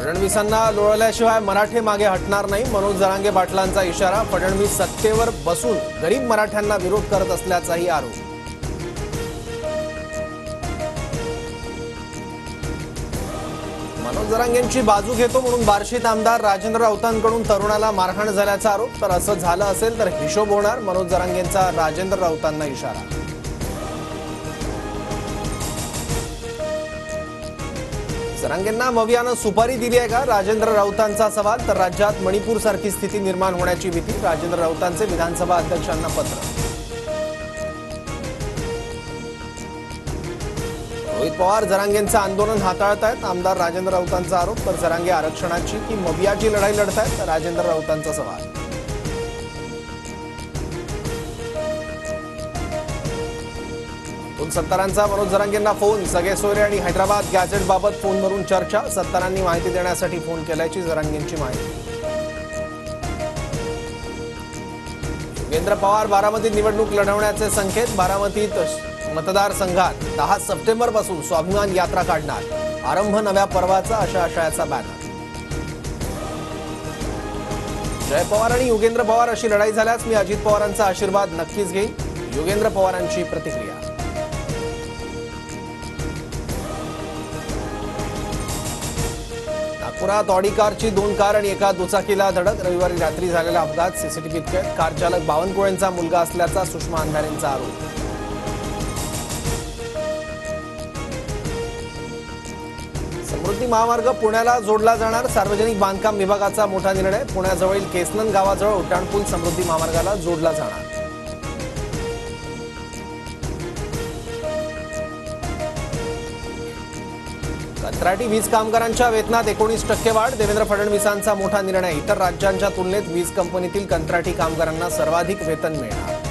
फडणवीसांना लोळल्याशिवाय मराठे मागे हटणार नाही, मनोज जरांगे पाटलांचा इशारा। फडणवीस सत्तेवर बसून गरीब मराठ्यांना विरोध करत असल्याचाही आरोप। मनोज जरांगेंची बाजू घेतो म्हणून बार्शीत आमदार राजेंद्र राऊतांकडून तरुणाला मारहाण झाल्याचा आरोप। तर असं झालं असेल तर हिशोब होणार, मनोज जरांगेंचा राजेंद्र राऊतांना इशारा। जरांगेंना मवियानं सुपारी दिली आहे का, राजेंद्र राऊतांचा सवाल। तर राज्यात मणिपूर सारखी स्थिती निर्माण होण्याची भीती, राजेंद्र राऊतांचे विधानसभा अध्यक्षांना पत्र। रोहित पवार जरांगेंचं आंदोलन हाताळतायत, आमदार राजेंद्र राऊतांचा आरोप। तर जरांगे आरक्षणाची की मवियाची लढाई लढतायत, तर राजेंद्र राऊतांचा सवाल। 70रांचा मनोज जरांगेंना फोन, सगळे सोयरे आणि हैदराबाद गॅझेट बाबत फोनवरून चर्चा। 70रांनी माहिती देण्यासाठी फोन केल्याची जरांगेंची माहिती। योगेंद्र पवार बारामतीत निवडणूक लढवण्याचे संकेत। बारामतीत मतदारसंघात 10 सप्टेंबरपासून स्वाभिमान यात्रा काढणार, आरंभ नव्या पर्वाचा अशा आशयाचा बॅनर। जय पवार आणि योगेंद्र पवार अशी लढाई झाल्यास मी अजित पवारांचा आशीर्वाद नक्कीच घेईन, योगेंद्र पवारांची प्रतिक्रिया। नागपुरात ऑडी कारची 2 कार आणि एका दुचाकीला धडक, रविवारी रात्री झालेला अपघात सीसीटीव्हीत कैद। कार चालक बावनकुळेंचा मुलगा असल्याचा सुषमा अंधारेंचा आरोप। समृद्धी महामार्ग पुण्याला जोडला जाणार, सार्वजनिक बांधकाम विभागाचा मोठा निर्णय। पुण्याजवळील केसनन गावाजवळ उड्डाणपूल समृद्धी महामार्गाला जोडला जाणार। कंत्राटी वीज कामगारांच्या वेतनात 19% वाढ, देवेंद्र फडणवीसांचा मोठा निर्णय। इतर राज्यांच्या तुलनेत वीज कंपनीतील कंत्राटी कामगारांना सर्वाधिक वेतन मिळणार।